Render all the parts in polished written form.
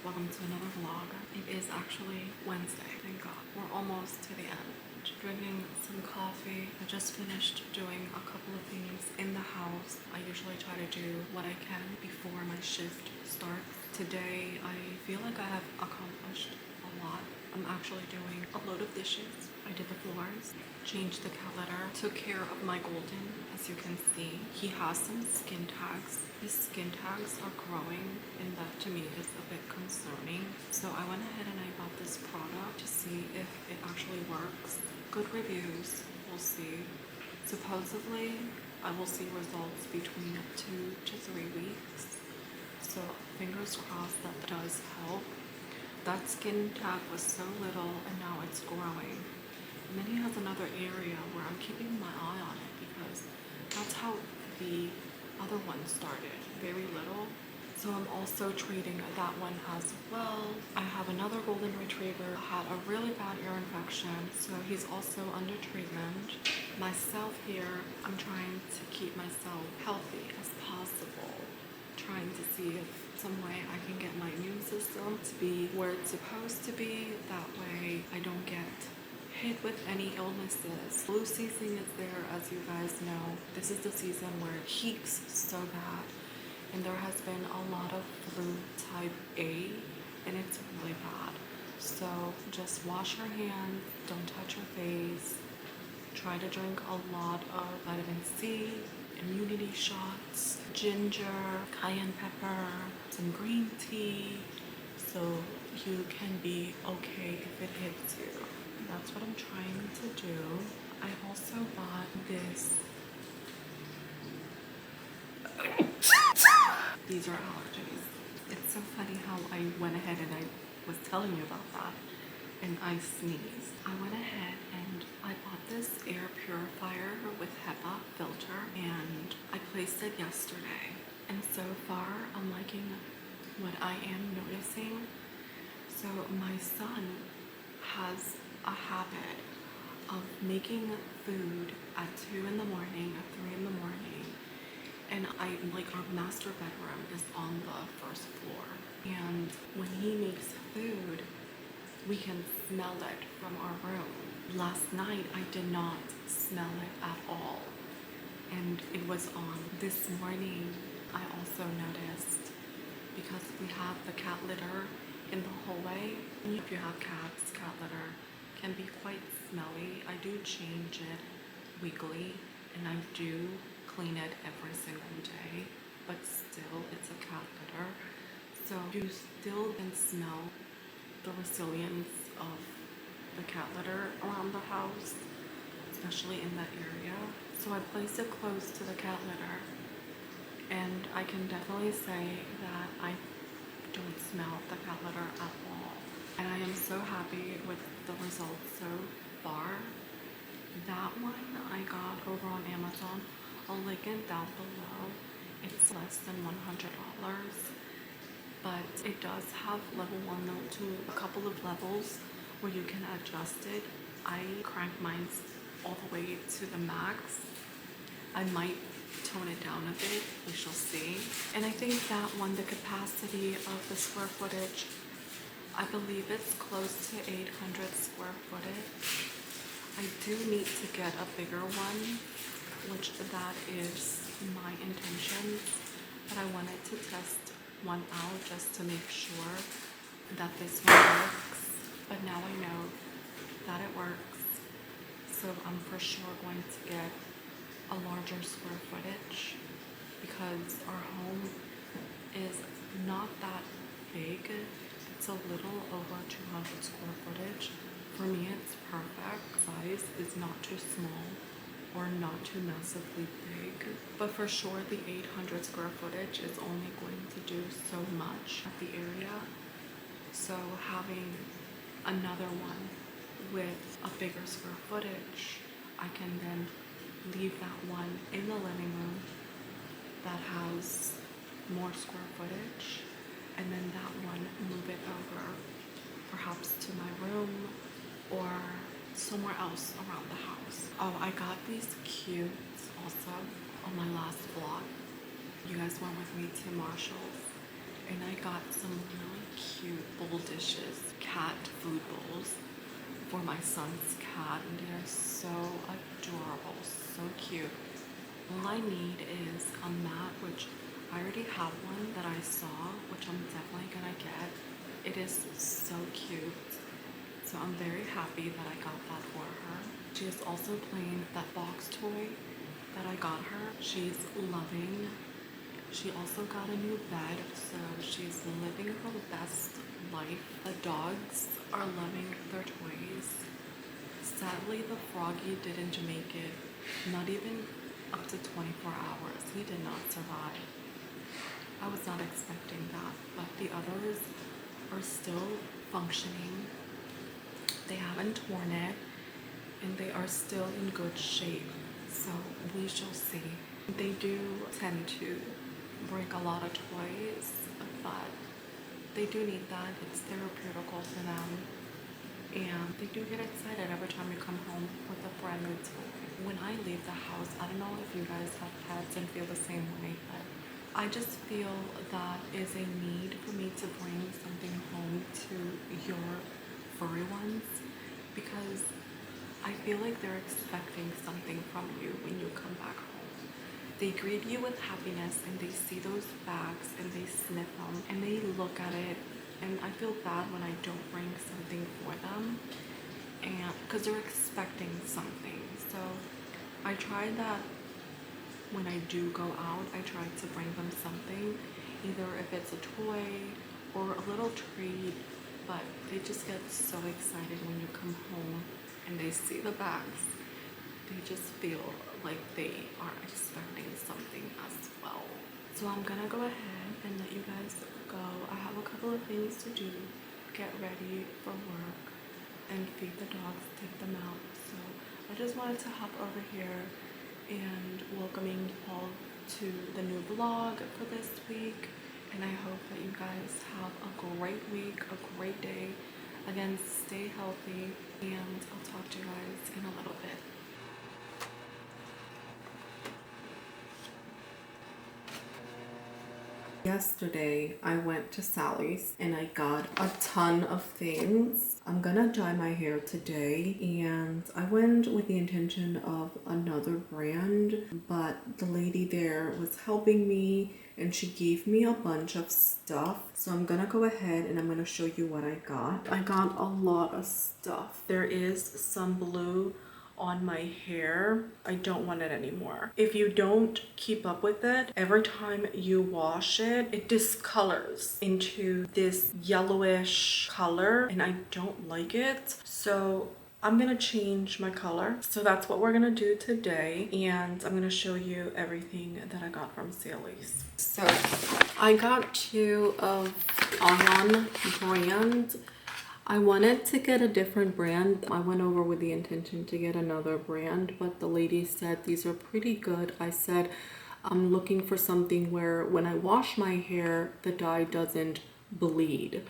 welcome to another vlog. It is actually Wednesday, thank God. We're almost to the end. Drinking some coffee. I just finished doing a couple of things in the house. I usually try to do what I can before my shift starts. Today, I feel like I have accomplished a lot. I'm actually doing a load of dishes. I did the floors, changed the cat litter, took care of my golden, as you can see. He has some skin tags. His skin tags are growing, and that to me is a bit concerning. So I went ahead and I bought this product to see if it actually works. Good reviews, we'll see. Supposedly, I will see results between 2 to 3 weeks. So fingers crossed that does help. That skin tag was so little and now it's growing. And then he has another area where I'm keeping my eye on it because that's how the other one started, very little. So I'm also treating that one as well. I have another golden retriever, had a really bad ear infection, so he's also under treatment. Myself here, I'm trying to keep myself healthy as possible, trying to see if some way I can get my immune system to be where it's supposed to be. That way I don't get hit with any illnesses. Flu season is there, as you guys know. This is the season where it peaks so bad, and there has been a lot of flu type A, and it's really bad. So just wash your hands, don't touch your face, try to drink a lot of vitamin C, immunity shots, ginger, cayenne pepper, some green tea, so you can be okay if it hits you. That's what I'm trying to do. I also bought this. These are allergies. It's so funny how I went ahead and I was telling you about that and I sneezed. I went ahead and I bought this air purifier with Hepa filter and I placed it yesterday. And so far I'm liking what I am noticing. So my son has a habit of making food at 2 in the morning, at 3 in the morning. And our master bedroom is on the first floor. And when he makes food, we can smell it from our room. Last night, I did not smell it at all. And it was on. This morning, I also noticed, because we have the cat litter in the hallway. If you have cats, cat litter can be quite smelly. I do change it weekly, and I do clean it every single day, but still it's a cat litter. So you still can smell the resilience of the cat litter around the house, especially in that area. So I placed it close to the cat litter, and I can definitely say that I don't smell the cat litter at all. And I am so happy with the results so far. That one I got over on Amazon. I'll link it down below. It's less than $100, but it does have level 1, level 2, a couple of levels where you can adjust it. I crank mine all the way to the max. I might tone it down a bit, we shall see. And I think that one, the capacity of the square footage, I believe it's close to 800 square footage. I do need to get a bigger one, which that is my intention, but I wanted to test one out just to make sure that this one works. But now I know that it works, so I'm for sure going to get a larger square footage because our home is not that big. It's a little over 200 square footage. For me, it's perfect. Size is not too small or not too massively big, but for sure the 800 square footage is only going to do so much at the area. So having another one with a bigger square footage, I can then leave that one in the living room that has more square footage, and then that one move it over perhaps to my room or somewhere else around the house. Oh, I got these cubes also on my last vlog. You guys went with me to Marshall's and I got some really cute bowl dishes, cat food bowls for my son's cat, and they are so adorable, so cute. All I need is a mat, which I already have one that I saw, which I'm definitely gonna get. It is so cute. So I'm very happy that I got that for her. She is also playing that box toy that I got her. She's loving. She also got a new bed, so she's living her best life. The dogs are loving their toys. Sadly, the froggy didn't make it, not even up to 24 hours. He did not survive. I was not expecting that, but the others are still functioning. They haven't torn it, and they are still in good shape, so we shall see. They do tend to break a lot of toys, but they do need that. It's therapeutical for them, and they do get excited every time we come home with a brand new toy. When I leave the house, I don't know if you guys have pets and feel the same way, but I just feel that is a need for me to bring something home to your furry ones, because I feel like they're expecting something from you when you come back home. They greet you with happiness, and they see those bags and they sniff them and they look at it, and I feel bad when I don't bring something for them, and because they're expecting something. So I try that when I do go out, I try to bring them something, either if it's a toy or a little treat, but they just get so excited when you come home and they see the bags. They just feel like they are expecting something as well. So I'm gonna go ahead and let you guys go. I have a couple of things to do, get ready for work and feed the dogs, take them out. So I just wanted to hop over here and welcoming you all to the new vlog for this week, and I hope that you guys have a great week, a great day. Again, stay healthy, and I'll talk to you guys in a little bit. Yesterday, I went to Sally's and I got a ton of things. I'm gonna dye my hair today, and I went with the intention of another brand, but the lady there was helping me and she gave me a bunch of stuff. So I'm gonna go ahead and I'm gonna show you what I got. I got a lot of stuff. There is some blue on my hair. I don't want it anymore. If you don't keep up with it, every time you wash it, it discolors into this yellowish color, and I don't like it. So I'm gonna change my color. So that's what we're gonna do today, and I'm gonna show you everything that I got from Sally's. So I got two of Ahan brand. I wanted to get a different brand. I went over with the intention to get another brand, but the lady said these are pretty good. I said I'm looking for something where when I wash my hair, the dye doesn't bleed.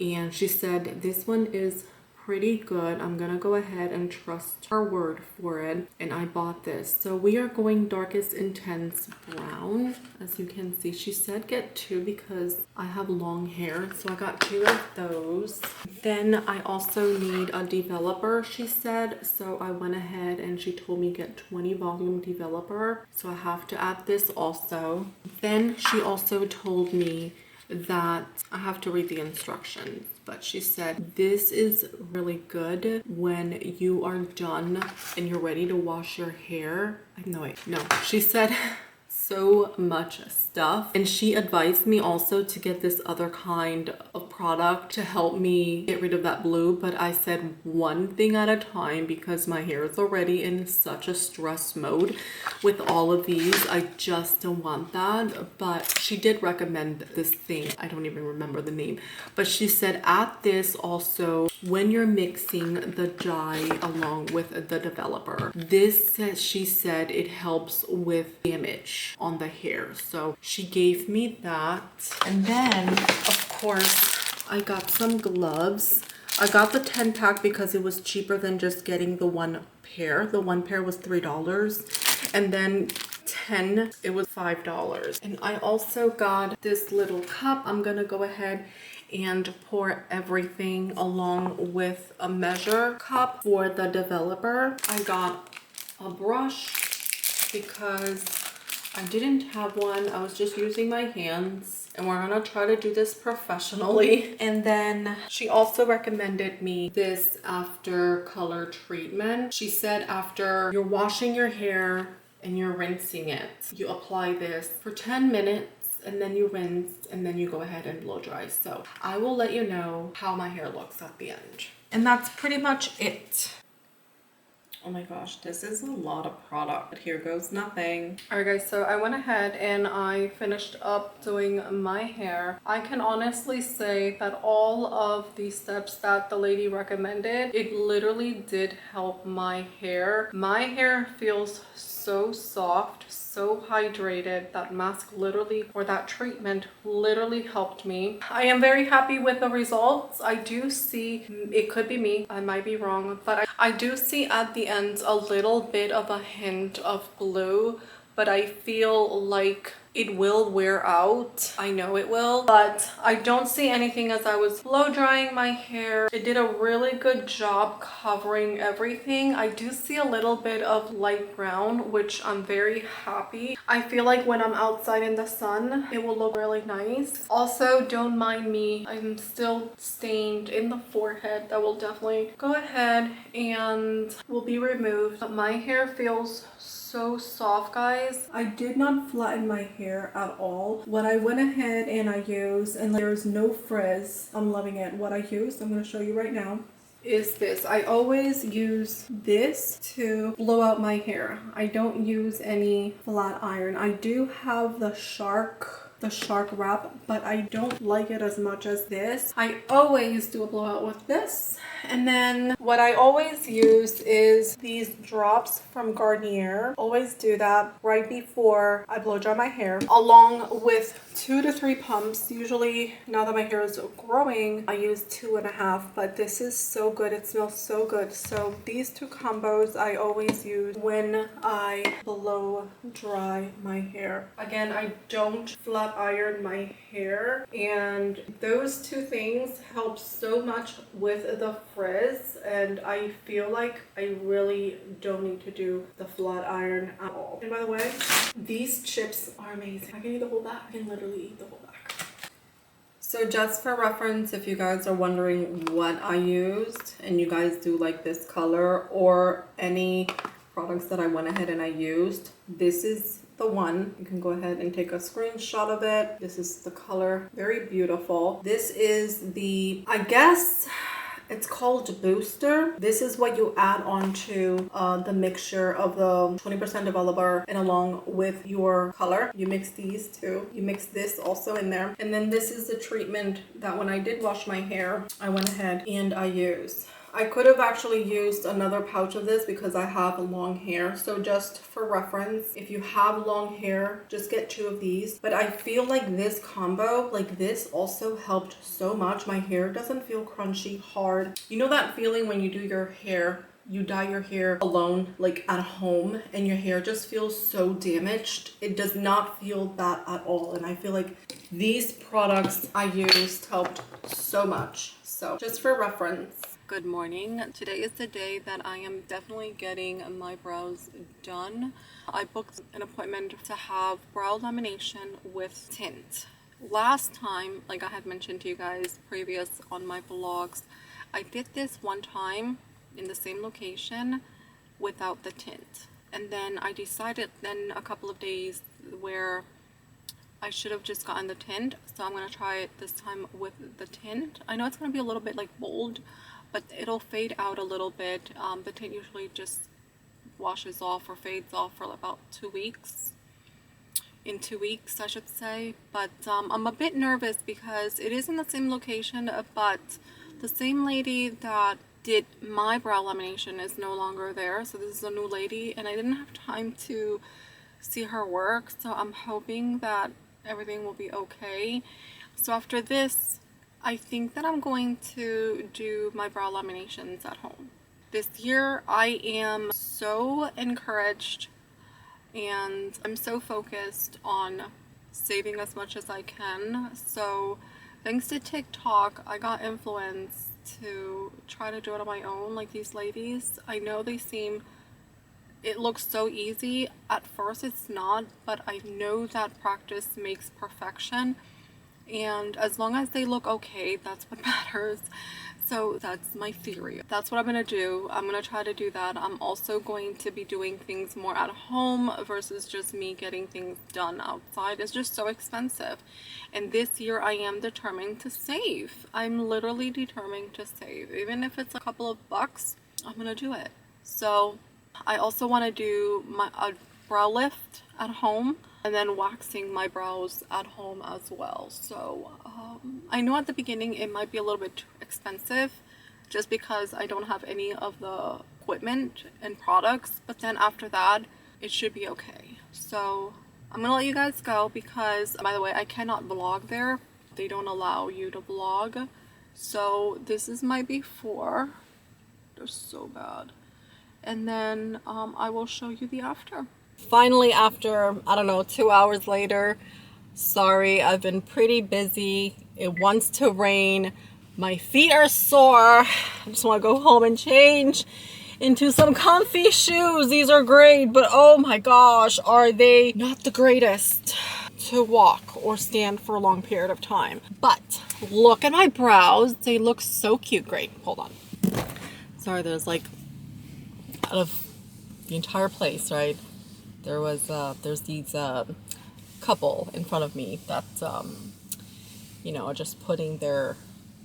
And she said this one is pretty good. I'm gonna go ahead and trust her word for it, and I bought this. So we are going darkest intense brown. As you can see, she said get two because I have long hair, so I got two of those. Then I also need a developer, she said, so I went ahead and she told me get 20 volume developer, so I have to add this also. Then she also told me that I have to read the instructions, but she said this is really good when you are done and you're ready to wash your hair. No, she said so much stuff, and she advised me also to get this other kind of product to help me get rid of that blue, but I said one thing at a time because my hair is already in such a stress mode with all of these. I just don't want that, but she did recommend this thing. I don't even remember the name, but she said add this also when you're mixing the dye along with the developer. This, she said, it helps with damage on the hair, so she gave me that. And then of course I got some gloves. I got the 10-pack because it was cheaper than just getting the one pair. The one pair was $3, and then 10 it was $5. And I also got this little cup. I'm gonna go ahead and pour everything along with a measure cup for the developer. I got a brush because I didn't have one. I was just using my hands, and we're gonna try to do this professionally. And then she also recommended me this after color treatment. She said after you're washing your hair and you're rinsing it, you apply this for 10 minutes and then you rinse and then you go ahead and blow dry. So I will let you know how my hair looks at the end. And that's pretty much it. Oh my gosh, this is a lot of product, but here goes nothing. All right guys, so I went ahead and I finished up doing my hair. I can honestly say that all of the steps that the lady recommended, it literally did help my hair. My hair feels so soft, so hydrated. That mask literally, or that treatment literally helped me. I am very happy with the results. I do see, it could be me, I might be wrong, but I do see at the end a little bit of a hint of glue, but I feel like it will wear out. I know it will, but I don't see anything as I was blow drying my hair. It did a really good job covering everything. I do see a little bit of light brown, which I'm very happy. I feel like when I'm outside in the sun, it will look really nice. Also, don't mind me, I'm still stained in the forehead. That will definitely go ahead and will be removed. But my hair feels so soft, guys. I did not flatten my hair at all. What I went ahead and I used, and there's no frizz, I'm loving it. What I used, I'm going to show you right now, is this. I always use this to blow out my hair. I don't use any flat iron. I do have the shark wrap, but I don't like it as much as this. I always do a blowout with this. And then what I always use is these drops from Garnier. Always do that right before I blow dry my hair, along with 2 to 3 pumps. Usually, now that my hair is growing, I use 2.5, but this is so good. It smells so good. So these 2 combos I always use when I blow dry my hair. Again, I don't flat iron my hair, and those 2 things help so much with the frizz, and I feel like I really don't need to do the flat iron at all. And by the way, these chips are amazing. I can eat the whole bag. I can literally eat the whole bag. So just for reference, if you guys are wondering what I used and you guys do like this color or any products that I went ahead and I used, this is the one. You can go ahead and take a screenshot of it. This is the color, very beautiful. This is the, I guess it's called Booster. This is what you add on to the mixture of the 20% developer and along with your color. You mix these two. You mix this also in there. And then this is the treatment that when I did wash my hair, I went ahead and I used. I could have actually used another pouch of this because I have long hair. So just for reference, if you have long hair, just get 2 of these. But I feel like this combo, like this also helped so much. My hair doesn't feel crunchy, hard. You know that feeling when you do your hair, you dye your hair alone, like at home, and your hair just feels so damaged? It does not feel that at all. And I feel like these products I used helped so much. So just for reference. Good morning. Today is the day that I am definitely getting my brows done. I booked an appointment to have brow lamination with tint. Last time, like I had mentioned to you guys previous on my vlogs, I did this one time in the same location without the tint. And then I decided then a couple of days where I should have just gotten the tint. So I'm going to try it this time with the tint. I know it's going to be a little bit like bold, but it'll fade out a little bit. The tint usually just washes off or fades off for about 2 weeks. In 2 weeks, I should say. But I'm a bit nervous because it is in the same location, but the same lady that did my brow lamination is no longer there. So this is a new lady, and I didn't have time to see her work. So I'm hoping that everything will be okay. So after this, I think that I'm going to do my brow laminations at home. This year I am so encouraged and I'm so focused on saving as much as I can. So Thanks to TikTok, I got influenced to try to do it on my own, like these ladies. I know it looks so easy. At first it's not, but I know that practice makes perfection. And as long as they look okay, that's what matters. So that's my theory. That's what I'm gonna do. I'm gonna try to do that. I'm also going to be doing things more at home versus just me getting things done outside. It's just so expensive. And this year I am determined to save. I'm literally determined to save. Even if it's a couple of bucks, I'm gonna do it. So I also want to do a brow lift at home and then waxing my brows at home as well. So I know at the beginning it might be a little bit expensive just because I don't have any of the equipment and products, but then after that it should be okay. So I'm gonna let you guys go because, by the way, I cannot vlog there. They don't allow you to vlog. So this is my before. They're so bad. And then I will show you the after. Finally, after, I don't know, 2 hours later, sorry, I've been pretty busy. It wants to rain. My feet are sore. I just want to go home and change into some comfy shoes. These are great, but oh my gosh, are they not the greatest to walk or stand for a long period of time. But look at my brows. They look so cute. Great. Hold on. Sorry, there's like out of the entire place, right? There's these couple in front of me that you know, are just putting their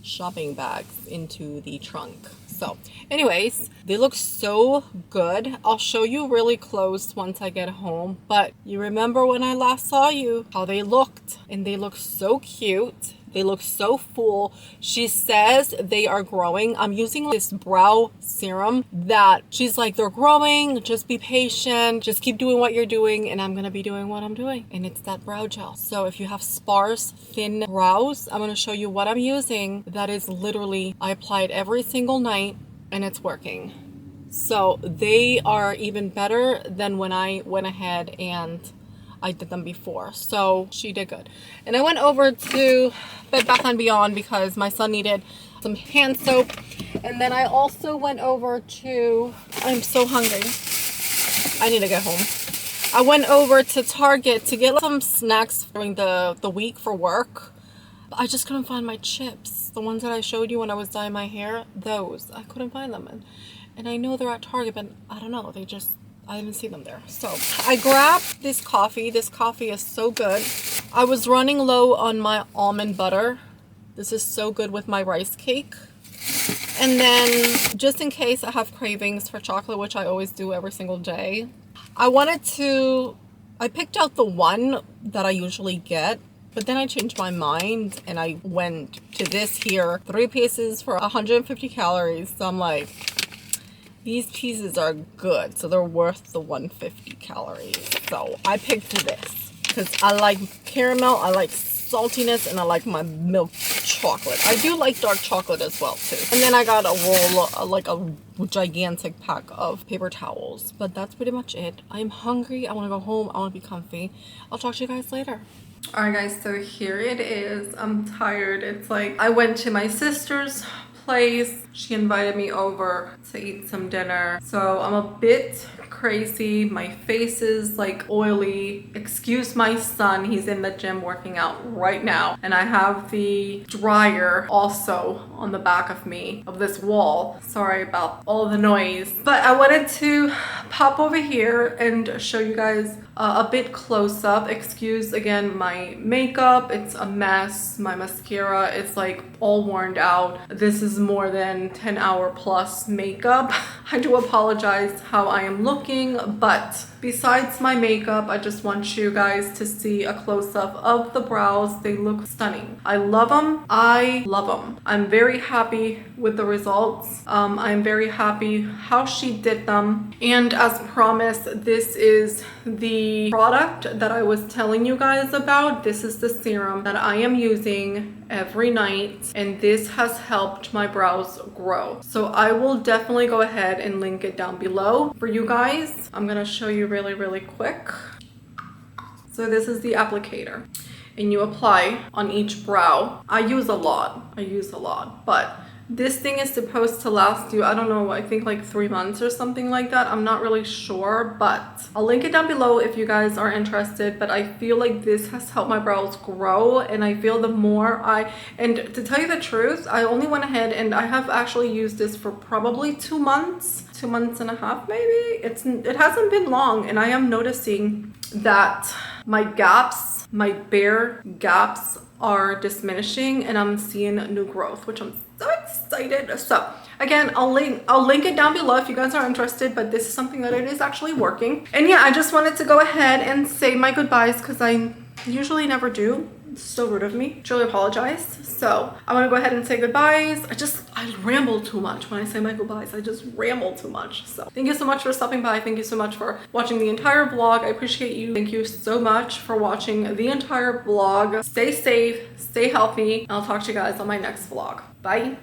shopping bags into the trunk. So anyways, they look so good. I'll show you really close once I get home, but you remember when I last saw you how they looked, and they look so cute. They look so full. She says they are growing. I'm using this brow serum that she's like, they're growing. Just be patient. Just keep doing what you're doing. And I'm going to be doing what I'm doing. And it's that brow gel. So if you have sparse, thin brows, I'm going to show you what I'm using. That is literally, I apply it every single night and it's working. So they are even better than when I went ahead and I did them before. So she did good. And I went over to Bed Bath & Beyond because my son needed some hand soap. And then I also went over to, I'm so hungry. I need to get home. I went over to Target to get some snacks during the week for work. I just couldn't find my chips. The ones that I showed you when I was dyeing my hair, those. I couldn't find them. And I know they're at Target, but I don't know. I didn't see them there. So I grabbed this coffee. This coffee is so good. I was running low on my almond butter. This is so good with my rice cake. And then just in case I have cravings for chocolate, which I always do every single day, I picked out the one that I usually get, but then I changed my mind and I went to this here, 3 pieces for 150 calories. So I'm like, these pieces are good, so they're worth the 150 calories. So I picked this because I like caramel, I like saltiness, and I like my milk chocolate. I do like dark chocolate as well too. And then I got a roll, like a gigantic pack of paper towels. But that's pretty much it. I'm hungry. I want to go home. I want to be comfy. I'll talk to you guys later. Alright guys, so here it is. I'm tired. It's like I went to my sister's place. She invited me over to eat some dinner. So I'm a bit crazy. My face is like oily. Excuse my son. He's in the gym working out right now. And I have the dryer also on the back of me, of this wall. Sorry about all the noise. But I wanted to pop over here and show you guys a bit close up. Excuse again my makeup. It's a mess. My mascara is like all worn out. This is more than 10-hour plus makeup. I do apologize how I am looking, but besides my makeup, I just want you guys to see a close-up of the brows. They look stunning. I love them. I love them. I'm very happy with the results. I'm very happy how she did them. And as promised, this is the product that I was telling you guys about. This is the serum that I am using every night, and this has helped my brows grow. So I will definitely go ahead and link it down below for you guys. I'm gonna show you really quick. So this is the applicator, and you apply on each brow. I use a lot, but this thing is supposed to last you, I don't know, I think like 3 months or something like that. I'm not really sure, but I'll link it down below if you guys are interested. But I feel like this has helped my brows grow, and I feel the more and to tell you the truth, I only went ahead and I have actually used this for probably 2 months, 2.5 months maybe. It hasn't been long, and I am noticing that my gaps, my bare gaps are diminishing, and I'm seeing new growth, which I'm so excited. So again, I'll link it down below if you guys are interested, but this is something that it is actually working. And yeah, I just wanted to go ahead and say my goodbyes because I usually never do. It's so rude of me. Truly apologize. So I want to go ahead and say goodbyes. I ramble too much when I say my goodbyes. I just ramble too much. So thank you so much for stopping by. Thank you so much for watching the entire vlog. I appreciate you. Thank you so much for watching the entire vlog. Stay safe, stay healthy, and I'll talk to you guys on my next vlog. Bye.